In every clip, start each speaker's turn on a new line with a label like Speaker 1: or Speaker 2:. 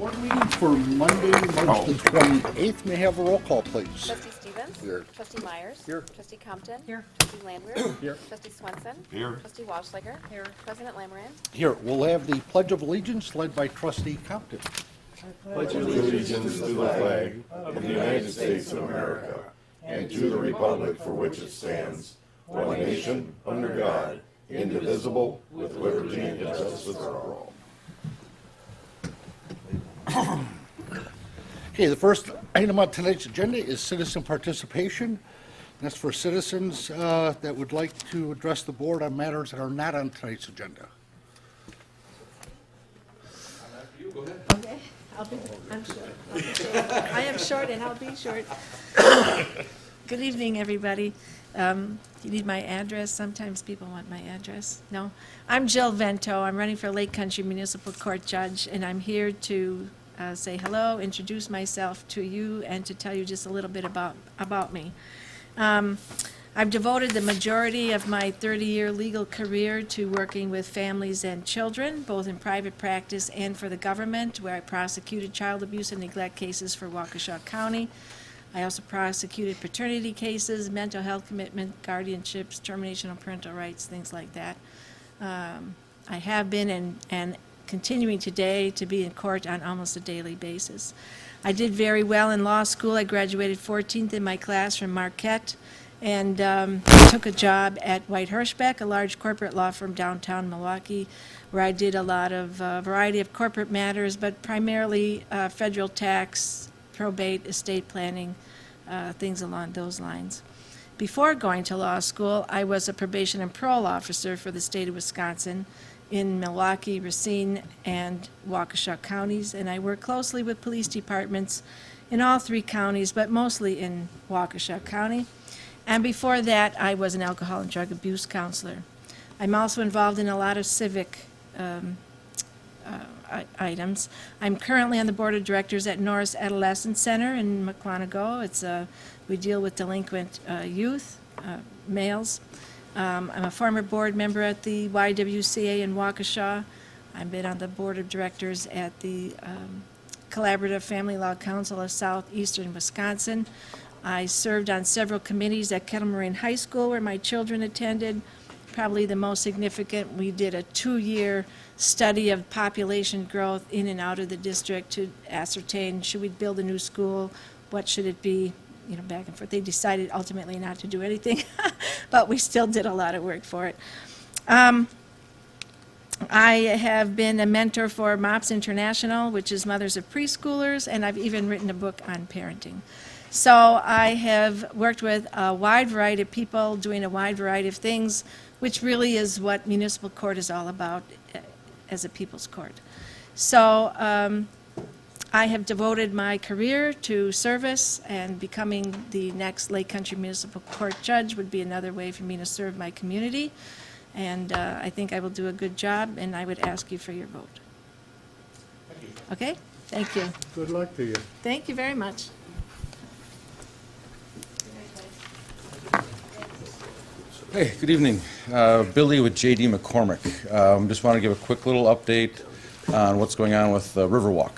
Speaker 1: Board meeting for Monday, March the 28th. May I have a roll call, please?
Speaker 2: Trustee Stevens?
Speaker 1: Here.
Speaker 2: Trustee Myers?
Speaker 1: Here.
Speaker 2: Trustee Compton?
Speaker 3: Here.
Speaker 2: Trustee Landwehr?
Speaker 1: Here.
Speaker 2: Trustee Swenson?
Speaker 4: Here.
Speaker 2: Trustee Walschlager?
Speaker 3: Here.
Speaker 2: President Lamoran?
Speaker 1: Here, we'll have the Pledge of Allegiance led by Trustee Compton.
Speaker 4: Pledge allegiance to the flag of the United States of America and to the republic for which it stands, one nation, under God, indivisible, with liberty and justice for all.
Speaker 1: Okay, the first item on tonight's agenda is citizen participation. That's for citizens that would like to address the board on matters that are not on tonight's agenda.
Speaker 3: Okay, I'm short. I am short and I'll be short. Good evening, everybody. You need my address? Sometimes people want my address. No? I'm Jill Vento. I'm running for Lake Country Municipal Court Judge, and I'm here to say hello, introduce myself to you, and to tell you just a little bit about me. I've devoted the majority of my 30-year legal career to working with families and children, both in private practice and for the government, where I prosecuted child abuse and neglect cases for Waukesha County. I also prosecuted paternity cases, mental health commitment, guardianships, termination of parental rights, things like that. I have been and continuing today to be in court on almost a daily basis. I did very well in law school. I graduated 14th in my class from Marquette, and took a job at White Hirschbeck, a large corporate law firm downtown Milwaukee, where I did a lot of variety of corporate matters, but primarily federal tax, probate, estate planning, things along those lines. Before going to law school, I was a probation and parole officer for the state of Wisconsin in Milwaukee, Racine, and Waukesha counties, and I worked closely with police departments in all three counties, but mostly in Waukesha County. And before that, I was an alcohol and drug abuse counselor. I'm also involved in a lot of civic items. I'm currently on the board of directors at Norris Adolescent Center in Mukwonago. We deal with delinquent youth, males. I'm a former board member at the YWCA in Waukesha. I've been on the board of directors at the Collaborative Family Law Council of Southeastern Wisconsin. I served on several committees at Kettle Moraine High School where my children attended. Probably the most significant, we did a 2-year study of population growth in and out of the district to ascertain, should we build a new school, what should it be, back and forth. They decided ultimately not to do anything, but we still did a lot of work for it. I have been a mentor for MOPS International, which is Mothers of Preschoolers, and I've even written a book on parenting. So I have worked with a wide variety of people doing a wide variety of things, which really is what municipal court is all about as a people's court. So I have devoted my career to service, and becoming the next Lake Country Municipal Court Judge would be another way for me to serve my community. And I think I will do a good job, and I would ask you for your vote. Okay? Thank you.
Speaker 1: Good luck to you.
Speaker 3: Thank you very much.
Speaker 5: Hey, good evening. Billy with J.D. McCormick. Just want to give a quick little update on what's going on with Riverwalk.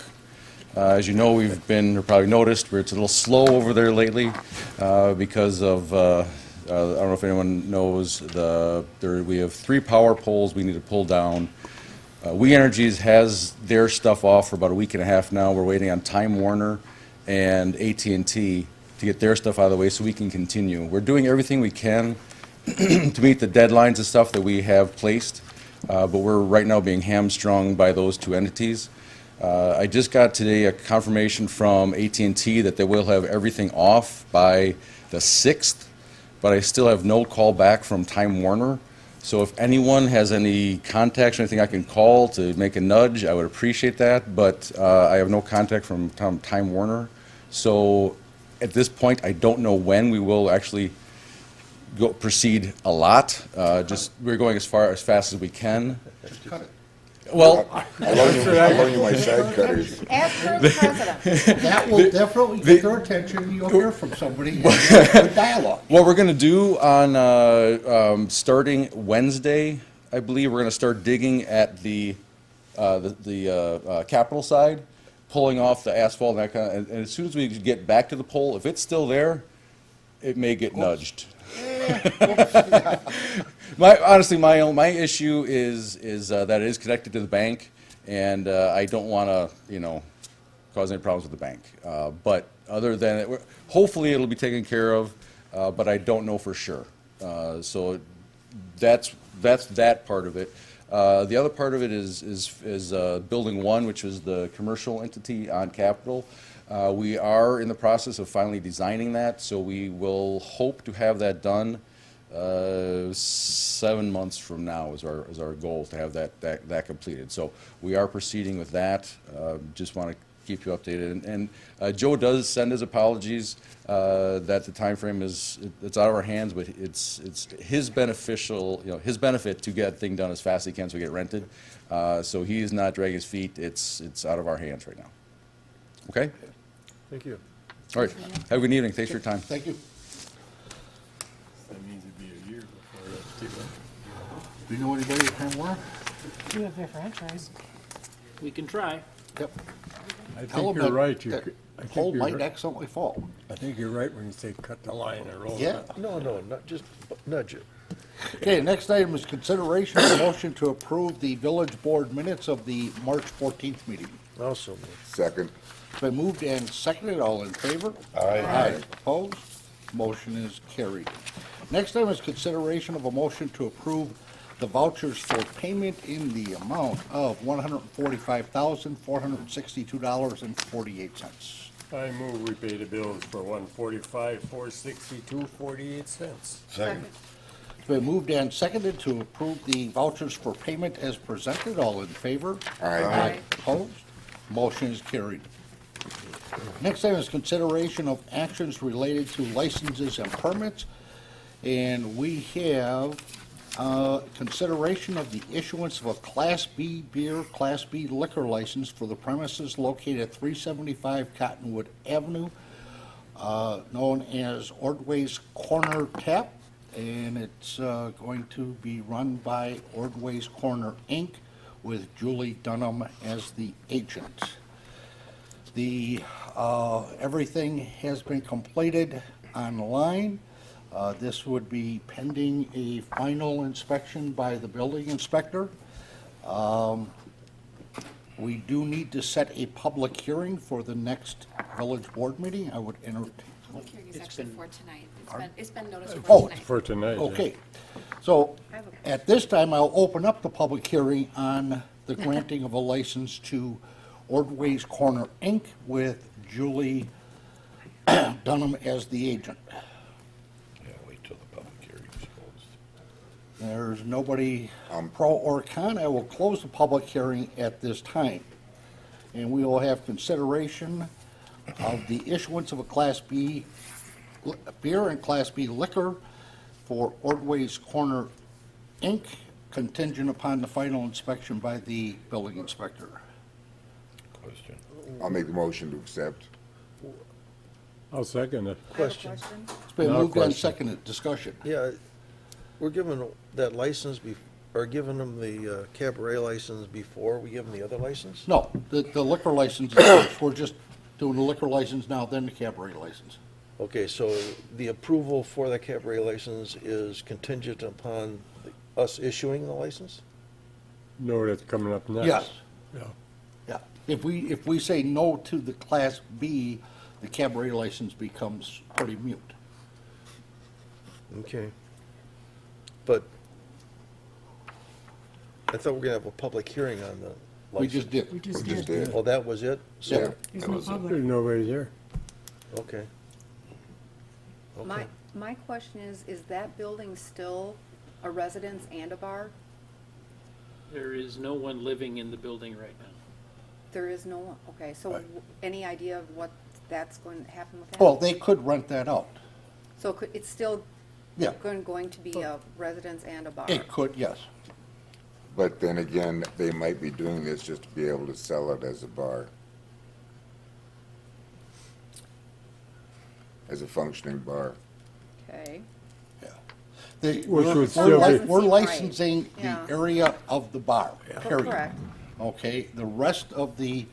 Speaker 5: As you know, we've been, or probably noticed, it's a little slow over there lately because of, I don't know if anyone knows, we have 3 power poles we need to pull down. We Energies has their stuff off for about a week and a half now. We're waiting on Time Warner and AT&T to get their stuff out of the way so we can continue. We're doing everything we can to meet the deadlines and stuff that we have placed, but we're right now being hamstrung by those 2 entities. I just got today a confirmation from AT&T that they will have everything off by the 6th, but I still have no call back from Time Warner. So if anyone has any contacts or anything I can call to make a nudge, I would appreciate that, but I have no contact from Time Warner. So at this point, I don't know when we will actually proceed a lot. We're going as fast as we can.
Speaker 1: Cut it.
Speaker 5: Well,
Speaker 4: I'll loan you my side cutters.
Speaker 2: Ask for the president.
Speaker 1: That will definitely get their attention. You'll hear from somebody. Good dialogue.
Speaker 5: what we're going to do on starting Wednesday, I believe we're going to start digging at the capital side. pulling off the asphalt and that kind of, and as soon as we get back to the pole, if it's still there, it may get nudged. Honestly, my issue is that it is connected to the bank, and I don't want to, cause any problems with the bank. But other than it, hopefully it'll be taken care of, but I don't know for sure. So that's that part of it. The other part of it is Building 1, which is the commercial entity on Capitol. We are in the process of finally designing that, so we will hope to have that done 7 months from now is our goal, to have that completed. So we are proceeding with that. Just want to keep you updated. And Joe does send his apologies that the time frame it's out of our hands, but it's his his benefit to get the thing done as fast as he can so we get rented. So he is not dragging his feet. It's out of our hands right now. Okay?
Speaker 6: Thank you.
Speaker 5: All right. Have a good evening. Thanks for your time.
Speaker 1: Thank you.
Speaker 6: That means it'd be a year before that's due.
Speaker 1: Do you know anybody at Time Warner?
Speaker 3: You have their franchise.
Speaker 7: We can try.
Speaker 1: Yep.
Speaker 6: I
Speaker 1: Tell
Speaker 6: think
Speaker 1: them
Speaker 6: you're
Speaker 1: that
Speaker 6: right.
Speaker 1: that
Speaker 6: I think
Speaker 1: pole
Speaker 6: you're
Speaker 1: might
Speaker 6: right.
Speaker 1: accidentally fall.
Speaker 6: I think you're right when you say cut the line and roll it.
Speaker 1: Yeah.
Speaker 8: No, not just nudge it.
Speaker 1: Okay, next item is consideration of motion to approve the village board minutes of the March 14th meeting.
Speaker 8: Also move.
Speaker 4: Second.
Speaker 1: It's been moved and seconded. All in favor?
Speaker 4: Aye.
Speaker 1: Opposed? Motion is carried. Next item is consideration of a motion to approve the vouchers for payment in the amount of $145,462.48.
Speaker 6: I move we pay the bills for 145, 462, 48 cents.
Speaker 4: Second.
Speaker 1: It's been moved and seconded to approve the vouchers for payment as presented. All in favor?
Speaker 4: Aye.
Speaker 1: Opposed? Motion is carried. Next item is consideration of actions related to licenses and permits. And we have consideration of the issuance of a Class B beer, Class B liquor license for the premises located at 375 Cottonwood Avenue, known as Ordway's Corner Tap. And it's going to be run by Ordway's Corner, Inc., with Julie Dunham as the agent. Everything has been completed online. This would be pending a final inspection by the building inspector. We do need to set a public hearing for the next village board meeting. I would entertain.
Speaker 2: Public hearing is
Speaker 7: It's
Speaker 2: actually
Speaker 7: been-
Speaker 2: for tonight. It's been noticed
Speaker 1: Oh,
Speaker 2: for tonight.
Speaker 6: For tonight. yeah.
Speaker 1: Okay, so at this time, I'll open up the public hearing on the granting of a license to Ordway's Corner, Inc. with Julie Dunham as the agent.
Speaker 4: Yeah, wait till the public hearing's closed.
Speaker 1: There's nobody pro or con. I will close the public hearing at this time. And we will have consideration of the issuance of a Class B beer and Class B liquor for Ordway's Corner, Inc., contingent upon the final inspection by the building inspector.
Speaker 4: Question. I'll make the motion to accept.
Speaker 6: I'll second it.
Speaker 8: Question.
Speaker 1: It's been
Speaker 6: No
Speaker 1: moved and
Speaker 6: question.
Speaker 1: seconded. Discussion.
Speaker 8: Yeah, we're giving that license or giving them the cabaret license before we give them the other license?
Speaker 1: No, the liquor license is first. We're just doing the liquor license now, then the cabaret license.
Speaker 8: Okay, so the approval for the cabaret license is contingent upon us issuing the license?
Speaker 6: No, that's coming up next.
Speaker 1: Yes.
Speaker 6: Yeah.
Speaker 1: Yeah. If we say no to the Class B, the cabaret license becomes pretty mute.
Speaker 8: Okay. But I thought we were gonna have a public hearing on the license.
Speaker 1: We just did.
Speaker 3: We just
Speaker 4: Just
Speaker 3: did.
Speaker 4: did.
Speaker 8: Oh, that was it? So,
Speaker 1: Yeah.
Speaker 3: There's no public.
Speaker 6: There's nobody here.
Speaker 8: okay.
Speaker 9: My, my question is that building still a residence and a bar?
Speaker 7: There is no one living in the building right now.
Speaker 9: There is no one, okay, so any idea of what that's going to happen with that?
Speaker 1: Well, they could rent that out.
Speaker 9: So it's still
Speaker 1: Yeah.
Speaker 9: going to be a residence and a bar?
Speaker 1: It could, yes.
Speaker 4: But then again, they might be doing this just to be able to sell it as a bar. As a functioning bar.
Speaker 9: Okay,
Speaker 6: Which
Speaker 1: We're
Speaker 6: would still be-
Speaker 1: we're licensing the
Speaker 9: Yeah.
Speaker 1: area of the bar, period.
Speaker 9: correct.
Speaker 1: Okay, the rest of the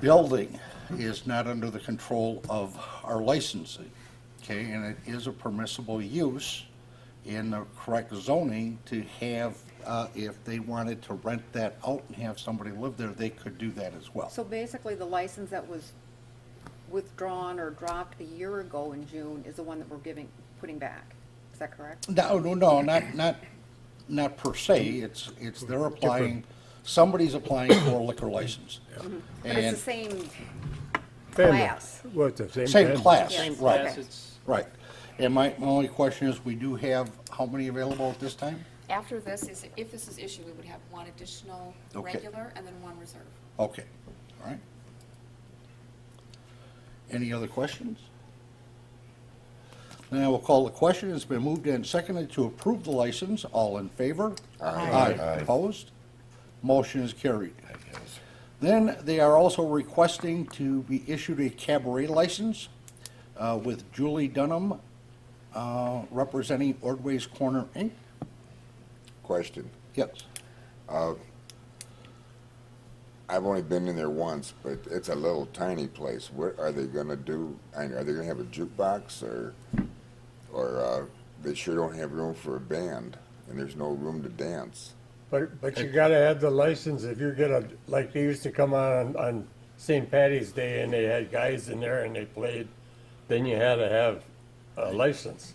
Speaker 1: building is not under the control of our licensing, okay? And it is a permissible use in the correct zoning to have, if they wanted to rent that out and have somebody live there, they could do that as well.
Speaker 9: So basically, the license that was withdrawn or dropped a year ago in June is the one that we're putting back. Is that correct?
Speaker 1: No, not per se. It's they're applying, somebody's applying for a liquor license.
Speaker 9: But it's the
Speaker 1: And
Speaker 9: same
Speaker 6: Family.
Speaker 9: class.
Speaker 6: What, the same?
Speaker 1: same
Speaker 6: family?
Speaker 1: class,
Speaker 7: Same
Speaker 1: right,
Speaker 7: class, it's,
Speaker 1: right. And my only question is, we do have how many available at this time?
Speaker 2: After this is, if this is issued, we would have one additional
Speaker 1: Okay.
Speaker 2: regular and then one reserve.
Speaker 1: Okay, all right. Any other questions? Now we'll call the question. It's been moved and seconded to approve the license. All in favor?
Speaker 4: Aye.
Speaker 1: Opposed? Motion is carried. Then they are also requesting to be issued a cabaret license with Julie Dunham representing Ordway's Corner, Inc.
Speaker 4: Question.
Speaker 1: Yes.
Speaker 4: I've only been in there once, but it's a little tiny place. What are they gonna do? Are they gonna have a jukebox or they sure don't have room for a band and there's no room to dance?
Speaker 6: But you gotta have the license if you're gonna, like they used to come on St. Patty's Day and they had guys in there and they played, then you had to have a license.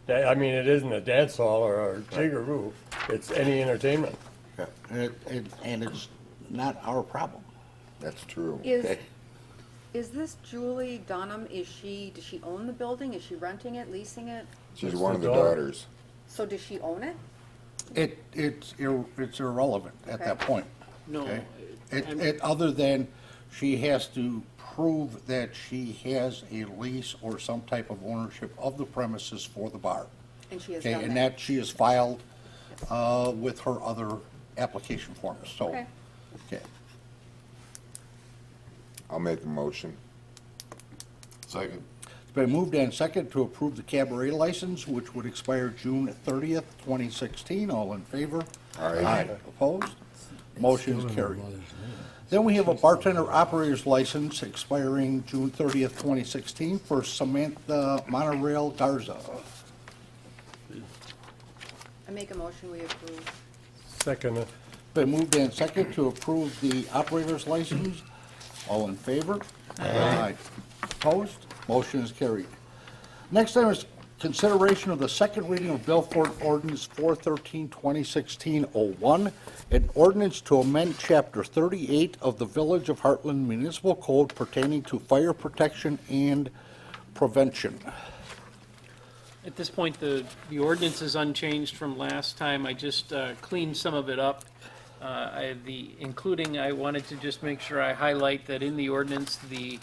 Speaker 6: I mean, it isn't a dance hall or a jiggaroo, it's any entertainment.
Speaker 1: And it's not our problem.
Speaker 4: That's true.
Speaker 9: Is this Julie Dunham, does she own the building? Is she renting it, leasing it?
Speaker 4: She's
Speaker 6: It's
Speaker 4: one
Speaker 6: the
Speaker 4: of the
Speaker 6: daughter.
Speaker 4: daughters.
Speaker 9: So does she own it?
Speaker 1: It's irrelevant at that
Speaker 9: Okay.
Speaker 1: point.
Speaker 7: no.
Speaker 1: Okay.
Speaker 7: I'm-
Speaker 1: Other than she has to prove that she has a lease or some type of ownership of the premises for the bar.
Speaker 9: And she has
Speaker 1: Okay,
Speaker 9: done
Speaker 1: and
Speaker 9: that?
Speaker 1: that she has filed with her other application forms, so.
Speaker 9: Okay.
Speaker 1: Okay.
Speaker 4: I'll make a motion.
Speaker 5: Second.
Speaker 1: It's been moved and second to approve the cabaret license, which would expire June 30th, 2016. All in favor?
Speaker 4: Aye.
Speaker 1: Opposed? Motion is carried. Then we have a bartender operator's license expiring June 30th, 2016 for Samantha Monorail Garza.
Speaker 9: I make a motion, we approve.
Speaker 6: Second,
Speaker 1: Been moved and second to approve the operator's license. All in favor? Aye. Opposed? Motion is carried. Next item is consideration of the second reading of Bill for Ordinance 413, 2016-01, an ordinance to amend Chapter 38 of the Village of Hartland Municipal Code pertaining to fire protection and prevention.
Speaker 7: At this point, the ordinance is unchanged from last time. I just cleaned some of it up. I wanted to just make sure I highlight that in the ordinance, the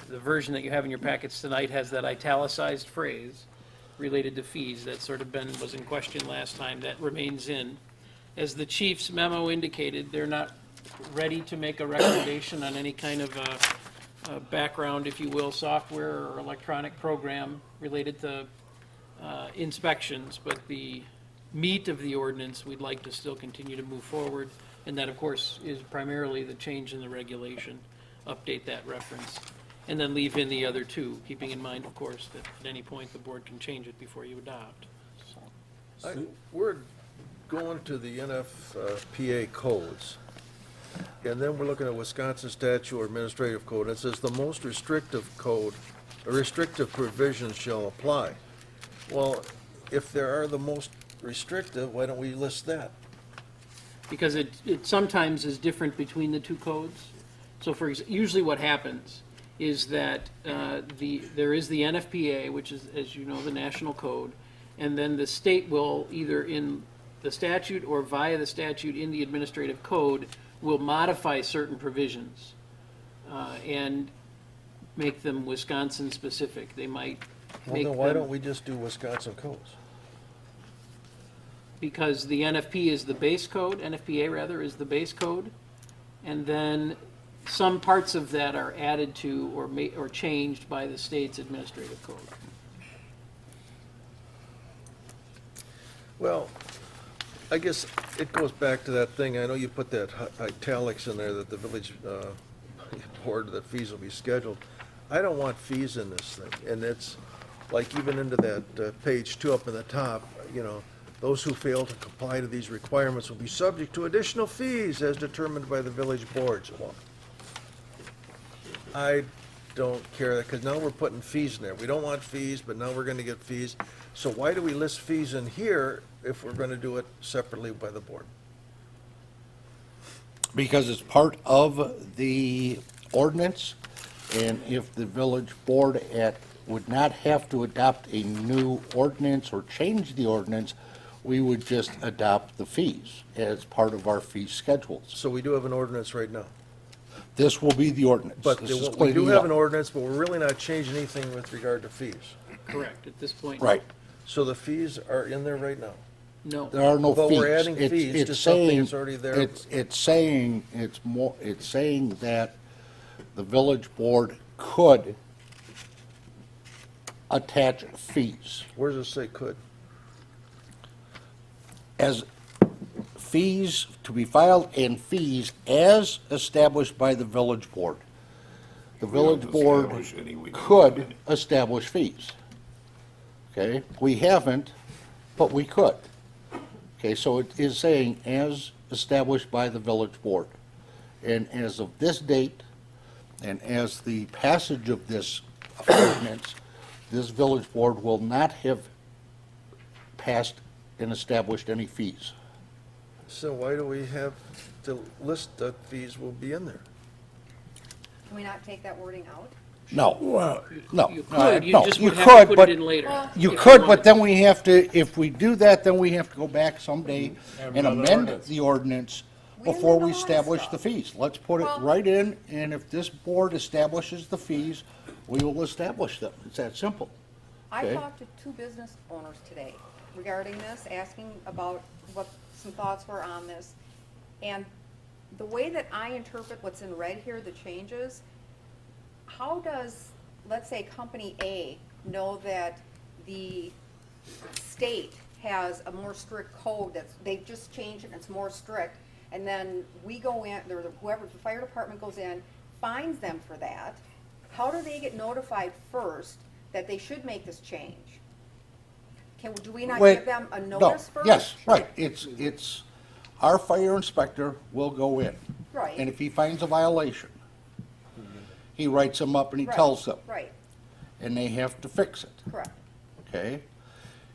Speaker 7: version that you have in your packets tonight has that italicized phrase related to fees that sort of was in question last time. That remains in. As the chief's memo indicated, they're not ready to make a recommendation on any kind of a background, if you will, software or electronic program related to inspections, but the meat of the ordinance, we'd like to still continue to move forward, and that, of course, is primarily the change in the regulation, update that reference, and then leave in the other two, keeping in mind, of course, that at any point the board can change it before you adopt. So,
Speaker 8: We're going to the NFPA codes, and then we're looking at Wisconsin statute or administrative code. It says the most restrictive code, or restrictive provisions shall apply. Well, if there are the most restrictive, why don't we list that?
Speaker 7: because it sometimes is different between the two codes. So usually what happens is that there is the NFPA, which is, as you know, the national code, and then the state will either in the statute or via the statute in the administrative code will modify certain provisions and make them Wisconsin-specific. They might
Speaker 8: Well,
Speaker 7: make
Speaker 8: then why
Speaker 7: them,
Speaker 8: don't we just do Wisconsin codes?
Speaker 7: because the NFP is the base code, NFPA rather, is the base code, and then some parts of that are added to or changed by the state's administrative code.
Speaker 8: Well, I guess it goes back to that thing, I know you put that italics in there, that the village board that fees will be scheduled. I don't want fees in this thing, and it's, like, even into that page 2 up in the top, you know, those who fail to comply to these requirements will be subject to additional fees as determined by the village boards. Well, I don't care, because now we're putting fees in there. We don't want fees, but now we're gonna get fees. So why do we list fees in here if we're gonna do it separately by the board?
Speaker 1: Because it's part of the ordinance, and if the village board would not have to adopt a new ordinance or change the ordinance, we would just adopt the fees as part of our fee schedules.
Speaker 8: So we do have an ordinance right now.
Speaker 1: This will be the ordinance.
Speaker 8: But
Speaker 1: This is
Speaker 8: we do
Speaker 1: cleaning
Speaker 8: have
Speaker 1: up.
Speaker 8: an ordinance, but we're really not changing anything with regard to fees.
Speaker 7: Correct, at this point.
Speaker 1: Right.
Speaker 8: So the fees are in there right now.
Speaker 7: No.
Speaker 1: There are no fees.
Speaker 8: But we're adding
Speaker 1: It's-
Speaker 8: fees to
Speaker 1: it's
Speaker 8: something
Speaker 1: saying-
Speaker 8: that's already there.
Speaker 1: It's saying, it's saying that the village board could attach fees.
Speaker 8: Where does it say could?
Speaker 1: As fees to be filed and fees as established by the village board. The village board could establish fees. Okay, we haven't, but we could. Okay, so it is saying as established by the village board. And as of this date, and as the passage of this ordinance, this village board will not have passed and established any fees.
Speaker 8: So why do we have to list that fees will be in there?
Speaker 9: Can we not take that wording out?
Speaker 1: No,
Speaker 6: Well,
Speaker 1: no.
Speaker 7: You could, you
Speaker 1: no,
Speaker 7: just
Speaker 1: you
Speaker 7: would have to
Speaker 1: could,
Speaker 7: put
Speaker 1: but
Speaker 7: it in later.
Speaker 9: Well,
Speaker 1: You
Speaker 7: if
Speaker 1: could,
Speaker 7: wanted.
Speaker 1: but then we have to, if we do that, then we have to go back someday
Speaker 6: Have
Speaker 1: and
Speaker 6: another
Speaker 1: amend
Speaker 6: ordinance.
Speaker 1: the ordinance
Speaker 9: We
Speaker 1: before
Speaker 9: amend a
Speaker 1: we
Speaker 9: lot of
Speaker 1: establish
Speaker 9: stuff.
Speaker 1: the fees. Let's put it
Speaker 9: Well-
Speaker 1: right in, and if this board establishes the fees, we will establish them. It's that simple.
Speaker 9: I
Speaker 1: Okay.
Speaker 9: talked to 2 business owners today regarding this, asking about what some thoughts were on this. And the way that I interpret what's in red here, the changes, how does, let's say, Company A know that the state has a more strict code that's, they've just changed it and it's more strict, and then we go in, or whoever, the fire department goes in, fines them for that, how do they get notified first that they should make this change? Do we not
Speaker 1: Wait,
Speaker 9: give them a
Speaker 1: no,
Speaker 9: notice first?
Speaker 1: Yes, right. It's, our fire inspector will go in.
Speaker 9: Right.
Speaker 1: And if he finds a violation, he writes them up and he
Speaker 9: Right,
Speaker 1: tells them.
Speaker 9: Right,
Speaker 1: And they have to fix it.
Speaker 9: correct.
Speaker 1: Okay?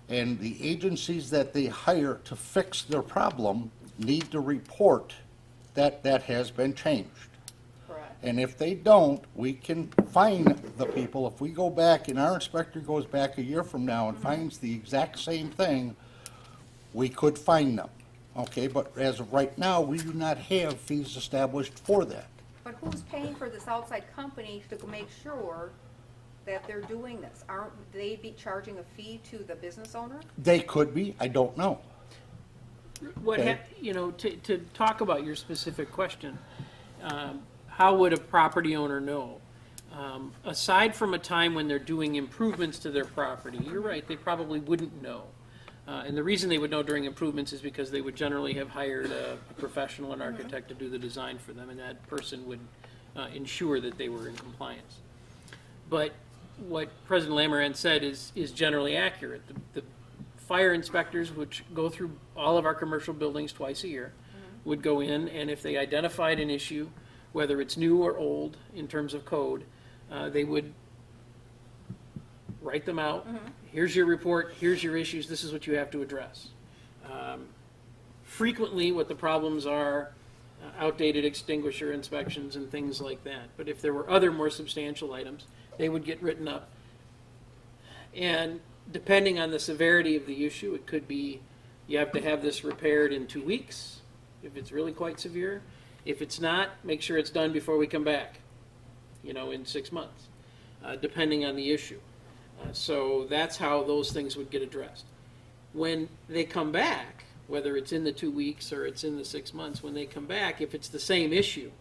Speaker 1: And the agencies that they hire to fix their problem need to report that that has been changed.
Speaker 9: Correct.
Speaker 1: And if they don't, we can fine the people. If we go back and our inspector goes back a year from now and finds the exact same thing, we could fine them. Okay, but as of right now, we do not have fees established for that.
Speaker 9: But who's paying for this outside company to make sure that they're doing this? Aren't they be charging a fee to the business owner?
Speaker 1: They could be, I don't know.
Speaker 7: What,
Speaker 1: Okay.
Speaker 7: you know, to talk about your specific question, how would a property owner know? Aside from a time when they're doing improvements to their property, you're right, they probably wouldn't know. And the reason they would know during improvements is because they would generally have hired a professional, an architect, to do the design for them, and that person would ensure that they were in compliance. But what President Lamoran said is generally accurate. The fire inspectors, which go through all of our commercial buildings twice a year, would go in, and if they identified an issue, whether it's new or old in terms of code, they would write them out. Here's your report, here's your issues, this is what you have to address. Frequently, what the problems are, outdated extinguisher inspections and things like that. But if there were other more substantial items, they would get written up. And depending on the severity of the issue, it could be you have to have this repaired in 2 weeks, if it's really quite severe. If it's not, make sure it's done before we come back, you know, in 6 months, depending on the issue. So that's how those things would get addressed. When they come back, whether it's in the 2 weeks or it's in the 6 months, when they come back, if it's the same issue,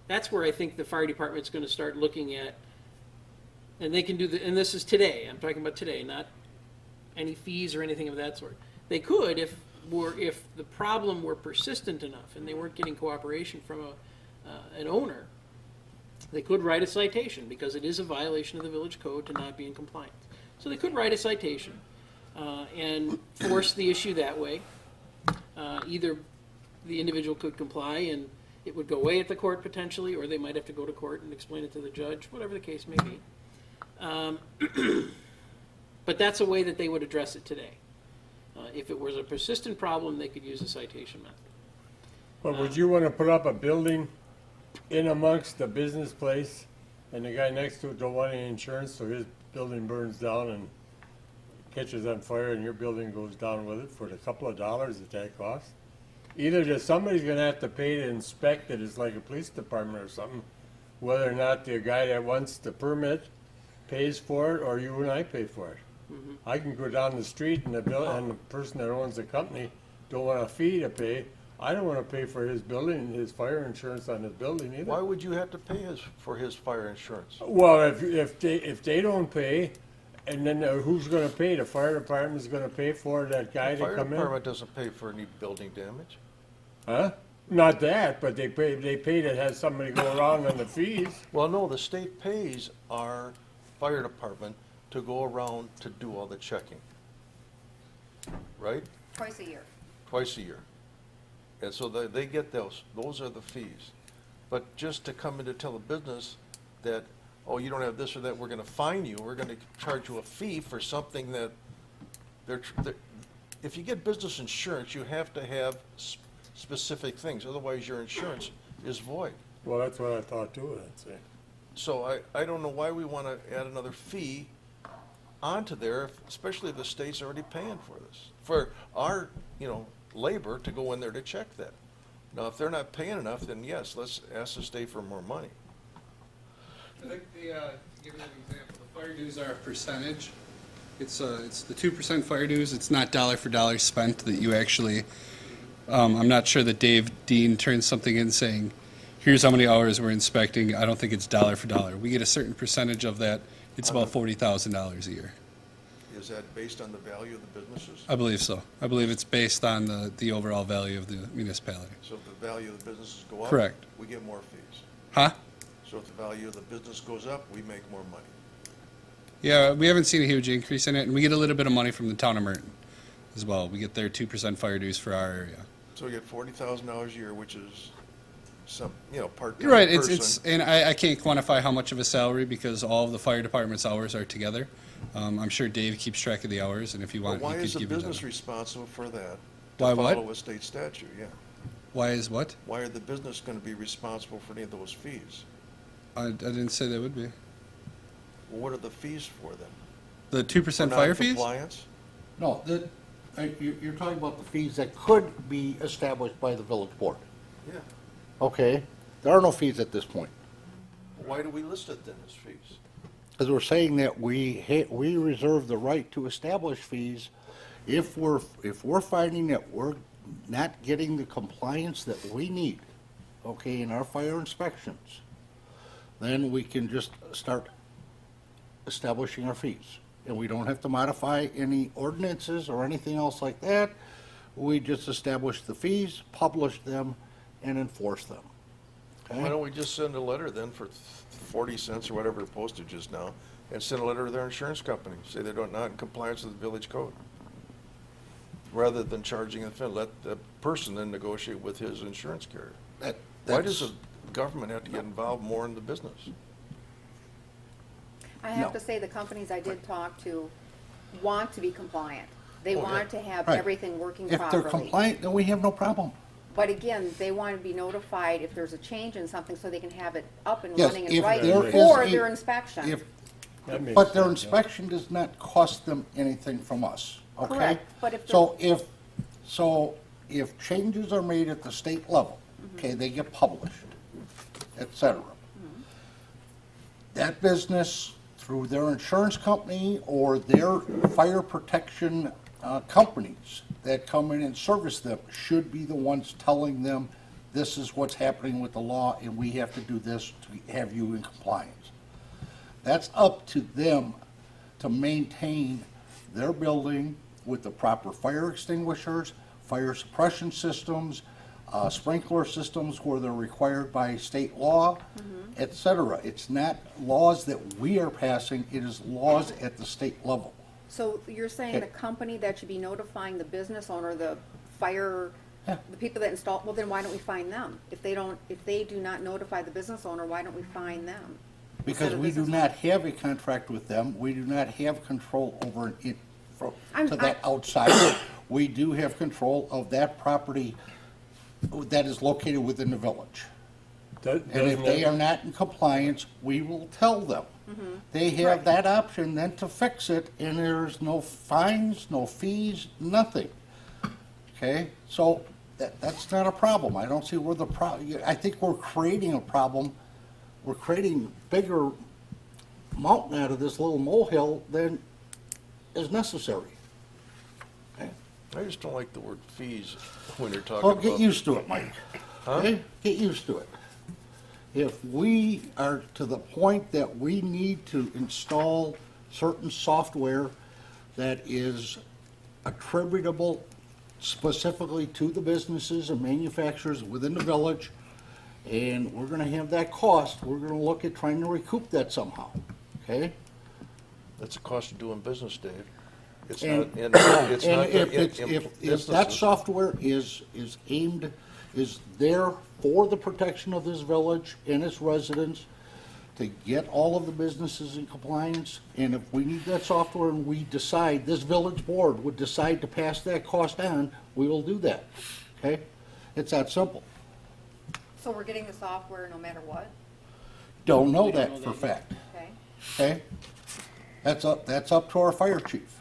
Speaker 7: that's where I think the fire department's going to start looking at, and they can do and this is today, I'm talking about today, not any fees or anything of that sort. They could if the problem were persistent enough and they weren't getting cooperation from an owner, They could write a citation, because it is a violation of the village code to not be in compliance. So they could write a citation and force the issue that way. Either the individual could comply and it would go away at the court potentially, or they might have to go to court and explain it to the judge, whatever the case may be. But that's a way that they would address it today. If it was a persistent problem, they could use a citation method.
Speaker 6: But would you wanna put up a building in amongst the business place and the guy next to it don't want any insurance, so his building burns down and catches on fire and your building goes down with it for the couple of dollars that costs? Either just somebody's gonna have to pay to inspect it, it's like a police department or something, whether or not the guy that wants the permit pays for it, or you and I pay for it. I can go down the street and and the person that owns the company don't want a fee to pay. I don't wanna pay for his building, his fire insurance on his building either.
Speaker 8: Why would you have to pay for his fire insurance?
Speaker 6: Well, if they don't pay, and then who's gonna pay? The fire department's gonna pay for that guy to
Speaker 8: Fire
Speaker 6: come in?
Speaker 8: department doesn't pay for any building damage.
Speaker 6: Huh? Not that, but they pay to have somebody go around on the fees.
Speaker 8: Well, no, the state pays our fire department to go around to do all the checking. Right?
Speaker 9: Twice a year.
Speaker 8: Twice a year. And so they get those are the fees. But just to come in to tell a business that, oh, you don't have this or that, we're gonna fine you, we're gonna charge you a fee for something that if you get business insurance, you have to have specific things, otherwise your insurance is void.
Speaker 6: Well, that's what I thought too, I'd say.
Speaker 8: So I don't know why we wanna add another fee onto there, especially if the state's already paying for this, for our, labor to go in there to check that. Now, if they're not paying enough, then yes, let's ask the state for more money.
Speaker 10: I think give you an example, the fire dues are a percentage. It's the 2% fire dues, it's not dollar for dollar spent that you actually, I'm not sure that Dave Dean turns something in saying, here's how many hours we're inspecting, I don't think it's dollar for dollar. We get a certain percentage of that, it's about $40,000 a year.
Speaker 8: Is that based on the value of the businesses?
Speaker 10: I believe so. I believe it's based on the overall value of the municipality.
Speaker 8: So if the value of the businesses go up?
Speaker 10: Correct.
Speaker 8: We get more fees.
Speaker 10: Huh?
Speaker 8: So if the value of the business goes up, we make more money.
Speaker 10: Yeah, we haven't seen a huge increase in it, and we get a little bit of money from the town of Merton as well. We get their 2% fire dues for our area.
Speaker 8: So we get $40,000 a year, which is some, part-time
Speaker 10: You're right,
Speaker 8: person.
Speaker 10: and I can't quantify how much of a salary because all of the fire department's hours are together. I'm sure Dave keeps track of the hours, and if you
Speaker 8: But
Speaker 10: want,
Speaker 8: why
Speaker 10: he
Speaker 8: is
Speaker 10: could
Speaker 8: the
Speaker 10: give you
Speaker 8: business
Speaker 10: that.
Speaker 8: responsible for that?
Speaker 10: Why
Speaker 8: To
Speaker 10: what?
Speaker 8: follow a state statute, yeah.
Speaker 10: Why is what?
Speaker 8: Why are the business gonna be responsible for any of those fees?
Speaker 10: I didn't say they would be.
Speaker 8: Well, what are the fees for then?
Speaker 10: The 2%
Speaker 8: For
Speaker 10: fire fees?
Speaker 8: non-compliance?
Speaker 1: No, you're talking about the fees that could be established by the village board.
Speaker 8: Yeah.
Speaker 1: Okay, there are no fees at this point.
Speaker 8: Why do we list it then as fees?
Speaker 1: Because we're saying that we reserve the right to establish fees if we're finding that we're not getting the compliance that we need, okay, in our fire inspections, then we can just start establishing our fees. And we don't have to modify any ordinances or anything else like that. We just establish the fees, publish them, and enforce them. Okay?
Speaker 8: Why don't we just send a letter then for 40 cents or whatever the postage is now, and send a letter to their insurance company, say they're not in compliance with the village code? Rather than charging a fee, let the person then negotiate with his insurance carrier. Why does the government have to get involved more in the business?
Speaker 9: I have
Speaker 1: No.
Speaker 9: to say, the companies I did talk to want to be compliant. They
Speaker 8: Oh, yeah.
Speaker 9: want to have
Speaker 1: Right.
Speaker 9: everything working
Speaker 1: If
Speaker 9: properly.
Speaker 1: they're compliant, then we have no problem.
Speaker 9: But again, they want to be notified if there's a change in something so they can have it up and
Speaker 1: Yes,
Speaker 9: running and
Speaker 1: if
Speaker 9: right
Speaker 1: there is
Speaker 9: for
Speaker 1: a-
Speaker 9: their inspection.
Speaker 1: If,
Speaker 6: That makes
Speaker 1: but their
Speaker 6: sense, yeah.
Speaker 1: inspection does not cost them anything from us, okay?
Speaker 9: Correct, but if
Speaker 1: So if changes are made at the state level, okay, they get published, et cetera. That business, through their insurance company or their fire protection companies that come in and service them, should be the ones telling them, this is what's happening with the law, and we have to do this to have you in compliance. That's up to them to maintain their building with the proper fire extinguishers, fire suppression systems, sprinkler systems where they're required by state law, et cetera. It's not laws that we are passing, it is laws at the state level.
Speaker 9: So you're saying the company that should be notifying the business owner, the fire,
Speaker 1: Yeah.
Speaker 9: the people that install, well, then why don't we fine them? If they do not notify the business owner, why don't we fine them?
Speaker 1: Because we do not have a contract with them, we do not have control over it to that outside. We do have control of that property that is located within the village. And if they are not in compliance, we will tell them. They have that option then to fix it, and there's no fines, no fees, nothing. Okay, so that's not a problem. I don't see where the I think we're creating a problem. We're creating bigger mountain out of this little molehill than is necessary. Okay?
Speaker 8: I just don't like the word fees when you're talking
Speaker 1: Well,
Speaker 8: about.
Speaker 1: get used to it, Mike. Okay? Get used to it. If we are to the point that we need to install certain software that is attributable specifically to the businesses and manufacturers within the village, and we're gonna have that cost, we're gonna look at trying to recoup that somehow, okay?
Speaker 8: That's the cost of doing business, Dave. It's
Speaker 1: And-
Speaker 8: not, it's
Speaker 1: And
Speaker 8: not.
Speaker 1: if that software is aimed, is there for the protection of this village and its residents, to get all of the businesses in compliance, and if we need that software and we decide, this village board would decide to pass that cost on, we will do that, okay? It's that simple.
Speaker 9: So we're getting the software no matter what,
Speaker 1: Don't know that for fact,
Speaker 9: okay?
Speaker 1: okay? That's up to our fire chief.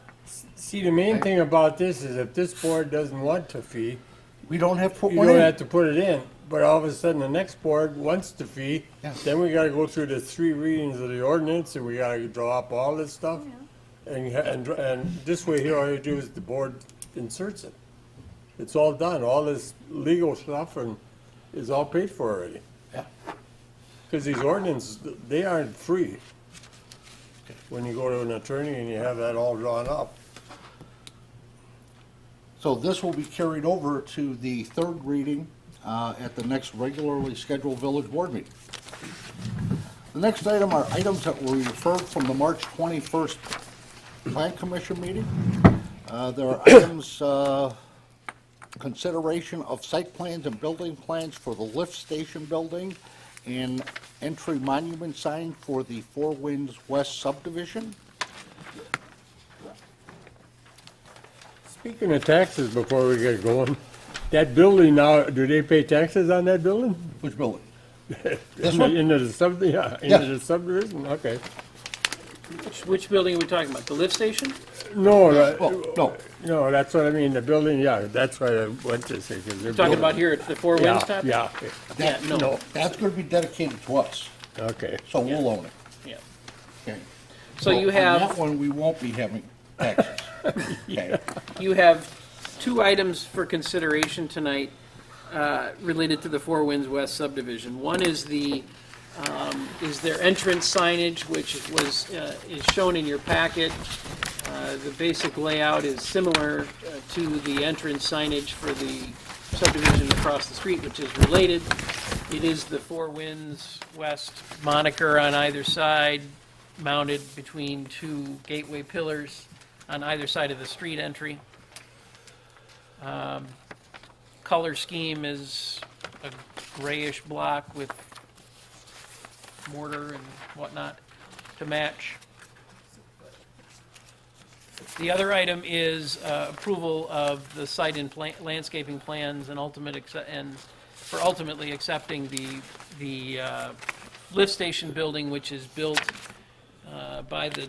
Speaker 6: See, the main thing about this is if this board doesn't want to fee,
Speaker 1: We don't have to put
Speaker 6: you
Speaker 1: one
Speaker 6: don't
Speaker 1: in.
Speaker 6: have to put it in. But all of a sudden, the next board wants to fee,
Speaker 1: Yeah.
Speaker 6: then we gotta go through the 3 readings of the ordinance, and we gotta draw up all this stuff. And this way here, all you do is the board inserts it. It's all done, all this legal stuff and is all paid for already.
Speaker 1: Yeah.
Speaker 6: Cause these ordinances, they aren't free. When you go to an attorney and you have that all drawn up.
Speaker 1: So this will be carried over to the third reading at the next regularly scheduled village board meeting. The next item are items that were referred from the March 21st Plan Commission meeting. There are items, consideration of site plans and building plans for the lift station building and entry monument sign for the Four Winds West subdivision.
Speaker 6: Speaking of taxes, before we get going, that building now, do they pay taxes on that building?
Speaker 1: Which building?
Speaker 6: Into the subdivision, okay.
Speaker 7: Which building are we talking about? The lift station?
Speaker 6: No,
Speaker 1: Oh, no,
Speaker 6: no, that's what I mean, the building, yeah, that's what I went to say, because they're.
Speaker 7: Talking about here at the Four Winds top?
Speaker 6: Yeah,
Speaker 1: that,
Speaker 7: Yeah, no.
Speaker 1: that's gonna be dedicated to us,
Speaker 6: okay.
Speaker 1: so we'll own it.
Speaker 7: Yeah.
Speaker 1: Okay.
Speaker 7: So you
Speaker 1: On
Speaker 7: have.
Speaker 1: that one, we won't be having taxes. Okay.
Speaker 7: You have 2 items for consideration tonight related to the Four Winds West subdivision. One is is their entrance signage, which is shown in your packet. The basic layout is similar to the entrance signage for the subdivision across the street, which is related. It is the Four Winds West moniker on either side, mounted between 2 gateway pillars on either side of the street entry. Color scheme is a grayish block with mortar and whatnot to match. The other item is approval of the site and landscaping plans and for ultimately accepting the lift station building, which is built by the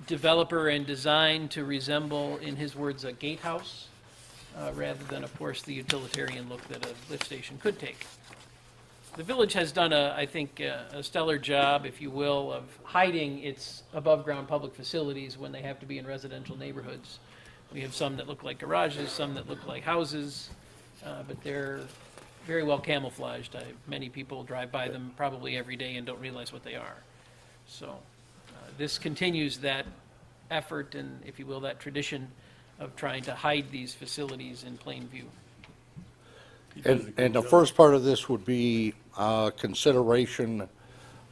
Speaker 7: developer and designed to resemble, in his words, a gatehouse, rather than, of course, the utilitarian look that a lift station could take. The village has done, I think, a stellar job, if you will, of hiding its above-ground public facilities when they have to be in residential neighborhoods. We have some that look like garages, some that look like houses, but they're very well camouflaged. Many people drive by them probably every day and don't realize what they are. So this continues that effort and, if you will, that tradition of trying to hide these facilities in plain view.
Speaker 1: And the first part of this would be consideration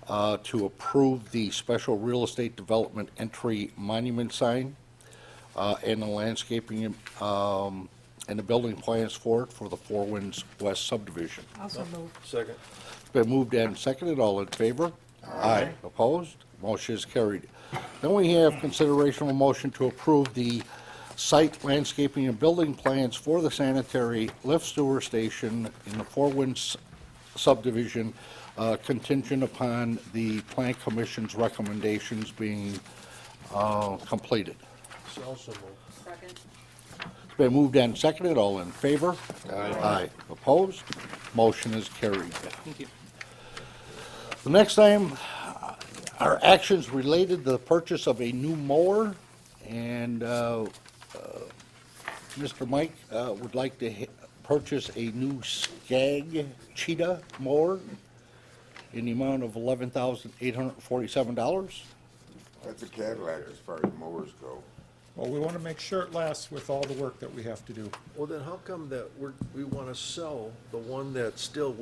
Speaker 1: to approve the special real estate development entry monument sign and the landscaping and the building plans for it for the Four Winds West subdivision.
Speaker 3: Also move.
Speaker 8: Second.
Speaker 1: It's been moved and seconded. All in favor? Aye. Opposed? Motion is carried. Then we have consideration of a motion to approve the site landscaping and building plans for the sanitary lift sewer station in the Four Winds subdivision, contingent upon the Plan Commission's recommendations being completed.
Speaker 8: So also move.
Speaker 9: Second.
Speaker 1: It's been moved and seconded. All in favor? Aye. Opposed? Motion is carried.
Speaker 7: Thank you.
Speaker 1: The next item are actions related to the purchase of a new mower, and Mr. Mike would like to purchase a new Skag Cheetah mower in the amount of $11,847.
Speaker 4: That's a Cadillac as far as mowers go.
Speaker 11: Well, we want to make sure it lasts with all the work that we have to do.
Speaker 8: Well, then how come that we want to sell the one that still,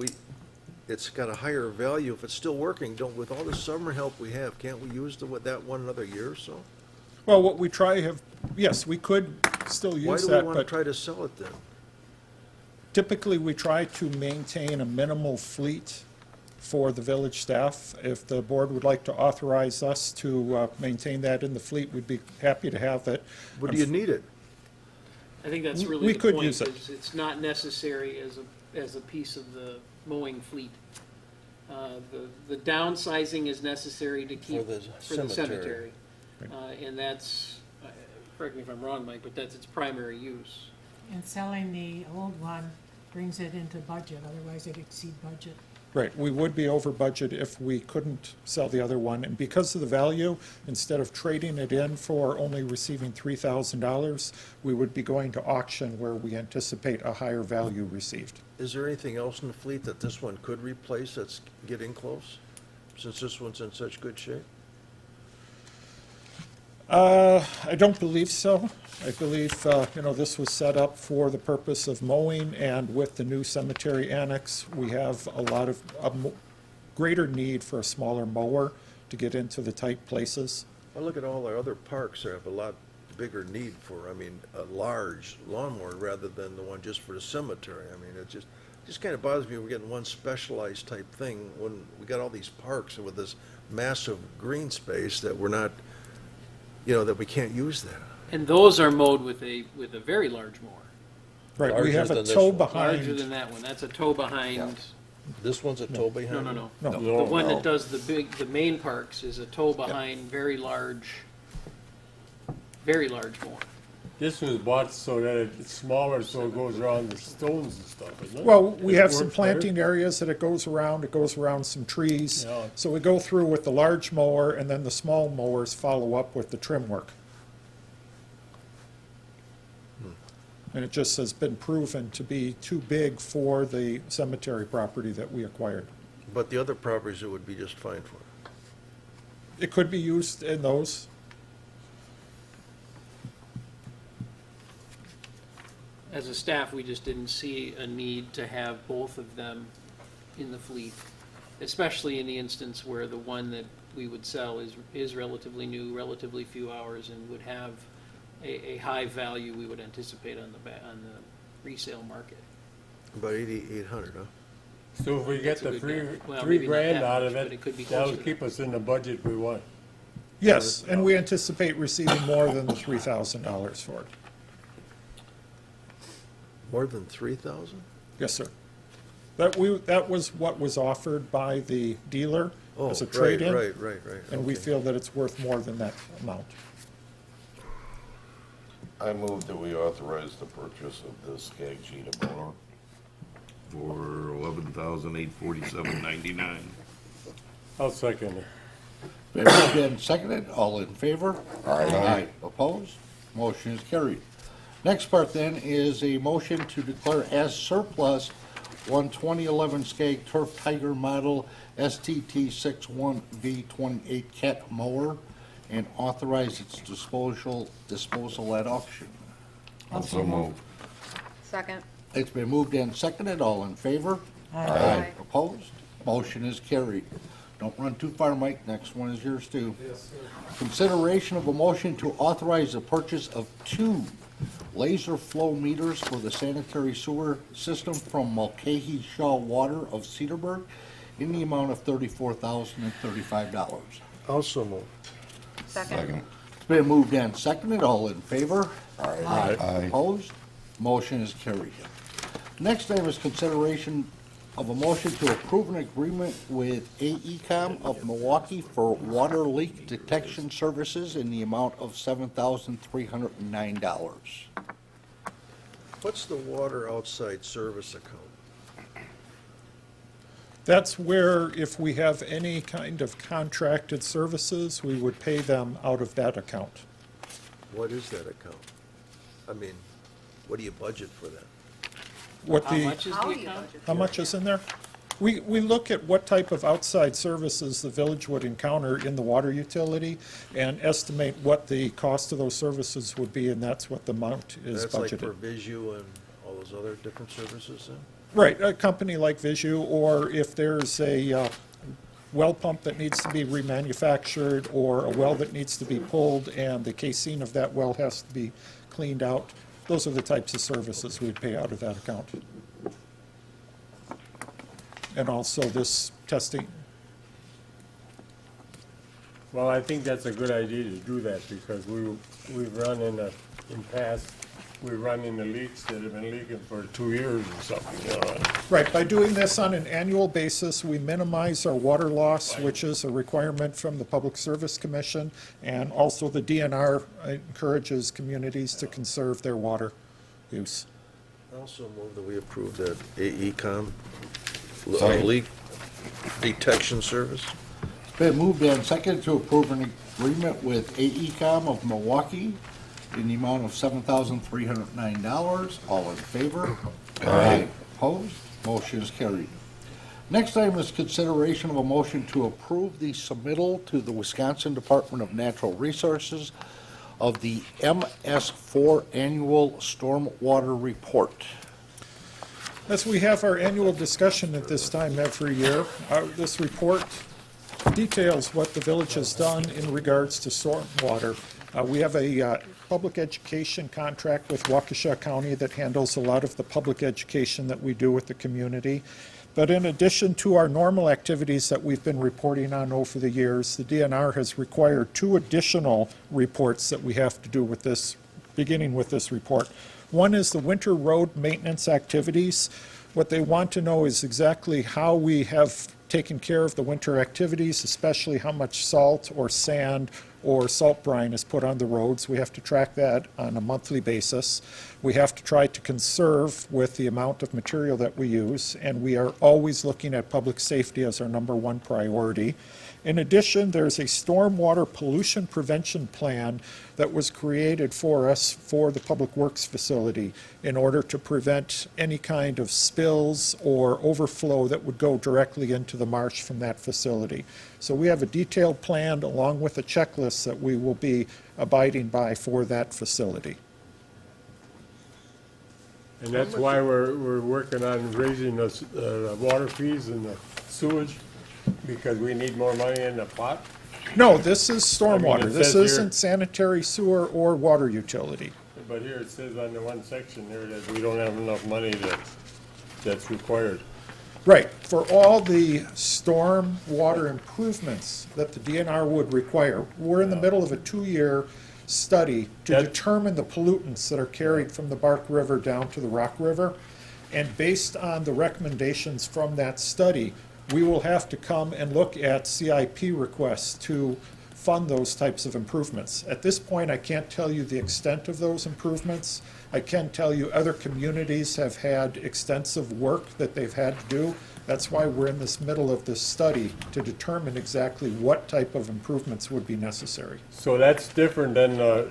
Speaker 8: it's got a higher value, if it's still working, with all the summer help we have, can't we use that one another year or so?
Speaker 11: Well, what we yes, we could still
Speaker 8: Why
Speaker 11: use
Speaker 8: do we
Speaker 11: that,
Speaker 8: want to
Speaker 11: but
Speaker 8: try to sell it then?
Speaker 11: typically we try to maintain a minimal fleet for the village staff. If the board would like to authorize us to maintain that in the fleet, we'd be happy to have it.
Speaker 8: But do you need it?
Speaker 7: I think that's
Speaker 11: We
Speaker 7: really the
Speaker 11: could
Speaker 7: point,
Speaker 11: use it.
Speaker 7: is it's not necessary as a piece of the mowing fleet. The downsizing is necessary to keep,
Speaker 8: the
Speaker 7: for the
Speaker 8: cemetery.
Speaker 7: cemetery. And that's, correct me if I'm wrong, Mike, but that's its primary use.
Speaker 12: And selling the old one brings it into budget, otherwise it'd exceed budget.
Speaker 11: Right, we would be over budget if we couldn't sell the other one, and because of the value, instead of trading it in for only receiving $3,000, we would be going to auction where we anticipate a higher value received.
Speaker 8: Is there anything else in the fleet that this one could replace that's getting close? Since this one's in such good shape?
Speaker 11: I don't believe so. I believe, this was set up for the purpose of mowing, and with the new cemetery annex, we have a greater need for a smaller mower to get into the tight places.
Speaker 8: I look at all our other parks that have a lot bigger need for, a large lawnmower rather than the one just for the cemetery. It just kind of bothers me we're getting one specialized type thing when we got all these parks with this massive green space that we're not, that we can't use that.
Speaker 7: And those are mowed with a very large mower.
Speaker 11: Right, we
Speaker 8: Larger
Speaker 11: have a
Speaker 8: than this
Speaker 11: tow
Speaker 8: one.
Speaker 7: Larger
Speaker 11: behind.
Speaker 7: than that one. That's a tow behind.
Speaker 8: This one's a tow behind?
Speaker 7: No.
Speaker 11: No.
Speaker 7: The one that does the main parks is a tow behind, very large mower.
Speaker 6: This was bought so that it's smaller, so it goes around the stones and stuff, isn't it?
Speaker 11: Well, we
Speaker 6: It
Speaker 11: have some
Speaker 6: works better?
Speaker 11: planting areas that it goes around some trees.
Speaker 6: Yeah.
Speaker 11: So we go through with the large mower, and then the small mowers follow up with the trim work. And it just has been proven to be too big for the cemetery property that we acquired.
Speaker 8: But the other properties it would be just fine for.
Speaker 11: It could be used in those.
Speaker 7: As a staff, we just didn't see a need to have both of them in the fleet, especially in the instance where the one that we would sell is relatively new, relatively few hours, and would have a high value we would anticipate on the resale market.
Speaker 8: About 8,800, huh?
Speaker 6: So if we get
Speaker 7: That's a
Speaker 6: the
Speaker 7: good guess. Well,
Speaker 6: three
Speaker 7: maybe not
Speaker 6: grand
Speaker 7: that
Speaker 6: out
Speaker 7: much,
Speaker 6: of
Speaker 7: but it could be
Speaker 6: it,
Speaker 7: closer
Speaker 6: that'll
Speaker 7: to
Speaker 6: keep
Speaker 7: that.
Speaker 6: us in the budget we want.
Speaker 11: Yes, and we anticipate receiving more than the $3,000 for it.
Speaker 8: More than 3,000?
Speaker 11: Yes, sir. That was what was offered by the dealer
Speaker 8: Oh,
Speaker 11: as a
Speaker 8: right,
Speaker 11: trade-in.
Speaker 8: right.
Speaker 11: And we
Speaker 8: Okay.
Speaker 11: feel that it's worth more than that amount.
Speaker 4: I move that we authorize the purchase of this Skag Cheetah mower for $11,847.99.
Speaker 6: I'll second it.
Speaker 1: Been moved and seconded. All in favor?
Speaker 4: Aye.
Speaker 1: Opposed? Motion is carried. Next part then is a motion to declare as surplus one 2011 Skag Turf Tiger model STT 61V28 cat mower and authorize its disposal at auction.
Speaker 4: Also move.
Speaker 9: Second.
Speaker 1: It's been moved and seconded. All in favor?
Speaker 9: Aye.
Speaker 1: Opposed? Motion is carried. Don't run too far, Mike. Next one is yours, too. Consideration of a motion to authorize the purchase of 2 laser flow meters for the sanitary sewer system from Mulcahy Shaw Water of Cedarburg in the amount of $34,035.
Speaker 8: Also move.
Speaker 9: Second.
Speaker 1: It's been moved and seconded. All in favor?
Speaker 4: Aye.
Speaker 1: Opposed? Motion is carried. Next item is consideration of a motion to approve an agreement with AECom of Milwaukee for water leak detection services in the amount of $7,309.
Speaker 8: What's the water outside service account?
Speaker 11: That's where if we have any kind of contracted services, we would pay them out of that account.
Speaker 8: What is that account? I mean, what do you budget for that?
Speaker 11: What
Speaker 7: How
Speaker 11: the,
Speaker 7: much is the
Speaker 9: How do you
Speaker 7: account?
Speaker 9: budget?
Speaker 11: how much is in there? We look at what type of outside services the village would encounter in the water utility and estimate what the cost of those services would be, and that's what the amount is
Speaker 8: That's like for
Speaker 11: budgeted.
Speaker 8: Visu and all those other different services then?
Speaker 11: Right, a company like Visu, or if there's a well pump that needs to be remanufactured, or a well that needs to be pulled and the casing of that well has to be cleaned out, those are the types of services we'd pay out of that account. And also this testing,
Speaker 6: Well, I think that's a good idea to do that because we've run in past, we've run into leaks that have been leaking for 2 years or something, you know.
Speaker 11: right, by doing this on an annual basis, we minimize our water loss, which is a requirement from the Public Service Commission, and also the DNR encourages communities to conserve their water use.
Speaker 8: I also move that we approve that AECom
Speaker 4: Second.
Speaker 8: leak detection service.
Speaker 1: It's been moved and seconded to approve an agreement with AECom of Milwaukee in the amount of $7,309. All in favor?
Speaker 4: Aye.
Speaker 1: Opposed? Motion is carried. Next item is consideration of a motion to approve the submittal to the Wisconsin Department of Natural Resources of the MS4 Annual Stormwater Report.
Speaker 11: As we have our annual discussion at this time every year, this report details what the village has done in regards to stormwater. We have a public education contract with Waukesha County that handles a lot of the public education that we do with the community. But in addition to our normal activities that we've been reporting on over the years, the DNR has required 2 additional reports that we have to do with this, beginning with this report. One is the winter road maintenance activities. What they want to know is exactly how we have taken care of the winter activities, especially how much salt or sand or salt brine is put on the roads. We have to track that on a monthly basis. We have to try to conserve with the amount of material that we use, and we are always looking at public safety as our #1 priority. In addition, there's a stormwater pollution prevention plan that was created for us for the Public Works facility in order to prevent any kind of spills or overflow that would go directly into the marsh from that facility. So we have a detailed plan along with a checklist that we will be abiding by for that facility.
Speaker 6: And that's why we're working on raising the water fees and the sewage, because we need more money in the pot.
Speaker 11: No, this is stormwater.
Speaker 6: it
Speaker 11: This
Speaker 6: says here-
Speaker 11: isn't sanitary sewer or water utility.
Speaker 6: But here it says on the one section there that we don't have enough money that's required.
Speaker 11: Right, for all the storm water improvements that the DNR would require. We're in the middle of a 2-year study to
Speaker 6: That-
Speaker 11: determine the pollutants that are carried from the Bark River down to the Rock River. And based on the recommendations from that study, we will have to come and look at CIP requests to fund those types of improvements. At this point, I can't tell you the extent of those improvements. I can tell you other communities have had extensive work that they've had to do. That's why we're in this middle of this study to determine exactly what type of improvements would be necessary.
Speaker 6: So that's different than the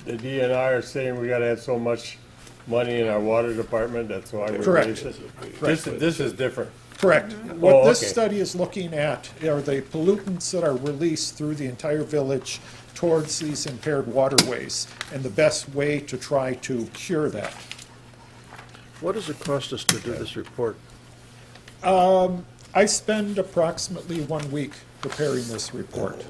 Speaker 6: DNR saying we gotta have so much money in our water department, that's why we
Speaker 11: Correct.
Speaker 6: raised it. This is different.
Speaker 11: Correct. What this
Speaker 6: okay.
Speaker 11: study is looking at are the pollutants that are released through the entire village towards these impaired waterways, and the best way to try to cure that.
Speaker 8: What does it cost us to do this report?
Speaker 11: I spend approximately 1 week preparing this report.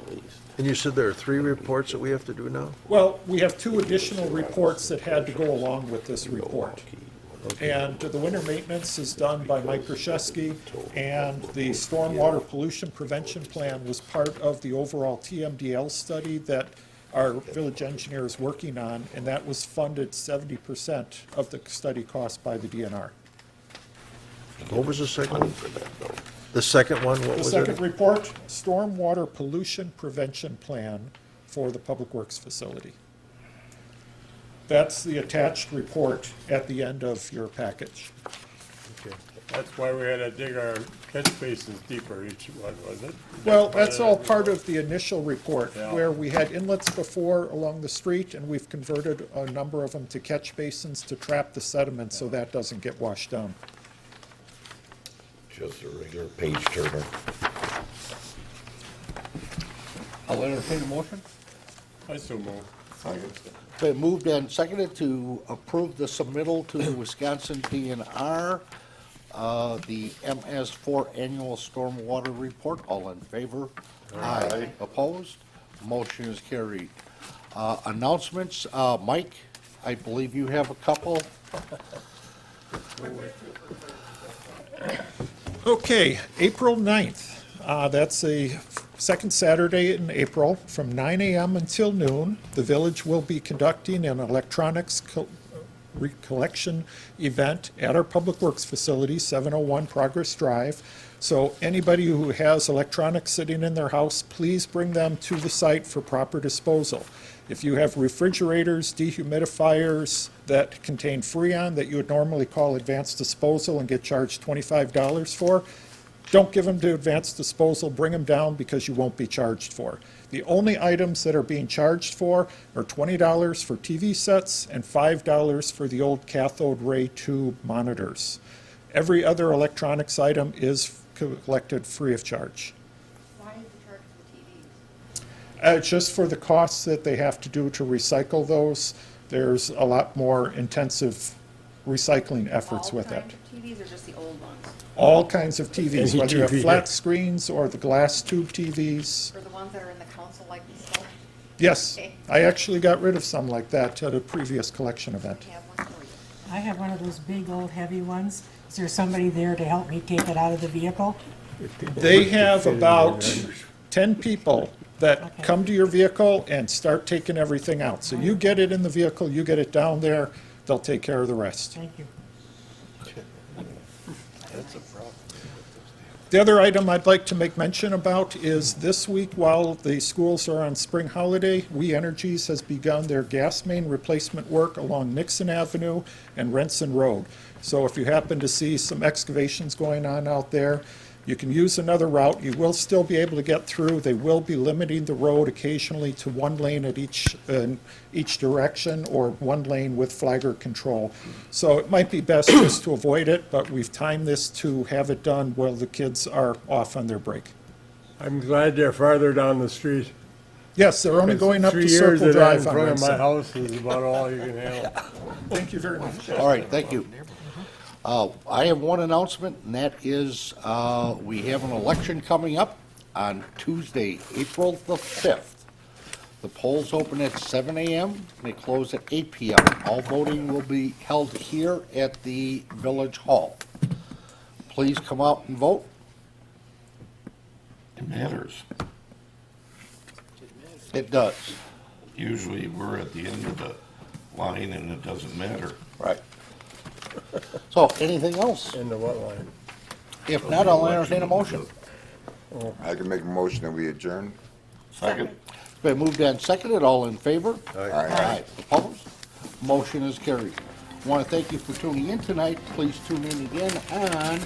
Speaker 8: And you said there are 3 reports that we have to do now?
Speaker 11: Well, we have 2 additional reports that had to go along with this report. And the winter maintenance is done by Mike Krzyzewski, and the stormwater pollution prevention plan was part of the overall TMDL study that our village engineer is working on, and that was funded 70% of the study cost by the DNR.
Speaker 8: What was the second one? The second one, what
Speaker 11: The
Speaker 8: was
Speaker 11: second
Speaker 8: it?
Speaker 11: report, stormwater pollution prevention plan for the Public Works facility. That's the attached report at the end of your package.
Speaker 6: Okay. That's why we had to dig our catch basins deeper each one, was it?
Speaker 11: Well, that's all part of the initial report,
Speaker 6: Yeah.
Speaker 11: where we had inlets before along the street, and we've converted a number of them to catch basins to trap the sediment so that doesn't get washed down.
Speaker 4: Just a regular page turner.
Speaker 1: I'll entertain a motion.
Speaker 6: I so move.
Speaker 1: Been moved and seconded to approve the submittal to the Wisconsin DNR, the MS4 Annual Stormwater Report. All in favor? Aye. Opposed? Motion is carried. Announcements, Mike, I believe you have a couple.
Speaker 11: Okay, April 9th, that's a second Saturday in April, from 9 a.m. until noon. The village will be conducting an electronics recollection event at our Public Works facility, 701 Progress Drive. So anybody who has electronics sitting in their house, please bring them to the site for proper disposal. If you have refrigerators, dehumidifiers that contain Freon that you would normally call advanced disposal and get charged $25 for, don't give them to advanced disposal, bring them down because you won't be charged for. The only items that are being charged for are $20 for TV sets and $5 for the old cathode ray tube monitors. Every other electronics item is collected free of charge.
Speaker 9: Why is the charge for the TVs?
Speaker 11: It's just for the costs that they have to do to recycle those. There's a lot more intensive recycling efforts with it.
Speaker 9: All kinds of TVs or just the old ones?
Speaker 11: All kinds of TVs,
Speaker 6: Any
Speaker 11: whether you have
Speaker 6: TV.
Speaker 11: flat screens or the glass tube TVs.
Speaker 9: For the ones that are in the council like this stuff?
Speaker 11: Yes,
Speaker 9: Okay.
Speaker 11: I actually got rid of some like that at a previous collection event.
Speaker 9: I have one for you.
Speaker 12: I have one of those big old heavy ones. Is there somebody there to help me take it out of the vehicle?
Speaker 11: They have about 10 people that
Speaker 12: Okay.
Speaker 11: come to your vehicle and start taking everything out. So you get it in the vehicle, you get it down there, they'll take care of the rest.
Speaker 12: Thank you.
Speaker 11: The other item I'd like to make mention about is this week, while the schools are on spring holiday, We Energies has begun their gas main replacement work along Nixon Avenue and Renson Road. So if you happen to see some excavations going on out there, you can use another route. You will still be able to get through. They will be limiting the road occasionally to one lane at each direction, or one lane with flagger control. So it might be best just to avoid it, but we've timed this to have it done while the kids are off on their break.
Speaker 6: I'm glad they're farther down the street.
Speaker 11: Yes, they're only going up to
Speaker 6: 3 years
Speaker 11: Circle
Speaker 6: of that in
Speaker 11: Drive on
Speaker 6: front of my
Speaker 11: Renson.
Speaker 6: house is about all you can handle.
Speaker 11: Thank you very much.
Speaker 1: All right, thank you. I have one announcement, and that is, we have an election coming up on Tuesday, April the 5th. The polls open at 7 a.m., they close at 8 p.m. All voting will be held here at the Village Hall. Please come out and vote.
Speaker 4: It matters.
Speaker 1: It does.
Speaker 4: Usually we're at the end of the line and it doesn't matter.
Speaker 1: Right. So, anything else?
Speaker 6: In the what line?
Speaker 1: If not, I'll entertain a motion.
Speaker 13: I can make a motion that we adjourn.
Speaker 4: Second.
Speaker 1: Been moved and seconded, all in favor?
Speaker 13: Aye.
Speaker 1: Opposed? Motion is carried. Want to thank you for tuning in tonight. Please tune in again on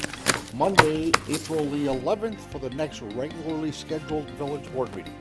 Speaker 1: Monday, April the 11th for the next regularly scheduled village board meeting.